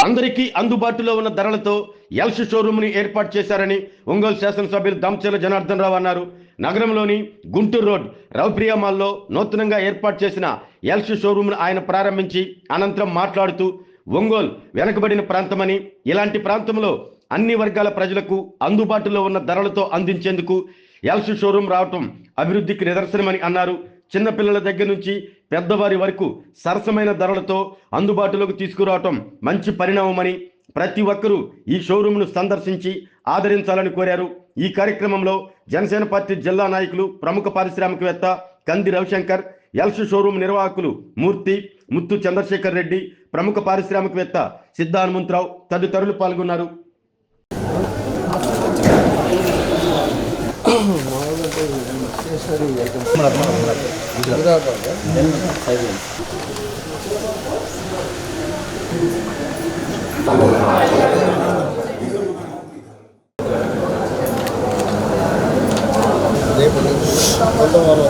అందరికీ అందుబాటులో ఉన్న ధరలతో ఎల్ష్ షోరూమ్ని ఏర్పాటు చేశారని ఒంగోలు శాసనసభ్యులు దామచర్ల జనార్దన్ రావు అన్నారు. నగరంలోని గుంటూరు రోడ్ రౌప్రియా మాల్లో నూతనంగా ఏర్పాటు చేసిన ఎల్ష్ షోరూమ్ను ఆయన ప్రారంభించి అనంతరం మాట్లాడుతూ ఒంగోలు వెనకబడిన ప్రాంతమని, ఇలాంటి ప్రాంతంలో అన్ని వర్గాల ప్రజలకు అందుబాటులో ఉన్న ధరలతో అందించేందుకు ఎల్ష్ షోరూమ్ రావటం అభివృద్ధికి నిదర్శనమని అన్నారు. చిన్నపిల్లల దగ్గర నుంచి పెద్దవారి వరకు సరసమైన ధరలతో అందుబాటులోకి తీసుకురావటం మంచి పరిణామమని, ప్రతి ఒక్కరూ ఈ షోరూమ్ను సందర్శించి ఆదరించాలని కోరారు. ఈ కార్యక్రమంలో జనసేన పార్టీ జిల్లా నాయకులు, ప్రముఖ పారిశ్రామికవేత్త కంది రవిశంకర్, ఎల్ష్ షోరూమ్ నిర్వాహకులు మూర్తి, ముత్తు చంద్రశేఖర్ రెడ్డి, ప్రముఖ పారిశ్రామికవేత్త సిద్ధ హనుమంతరావు తదితరులు పాల్గొన్నారు.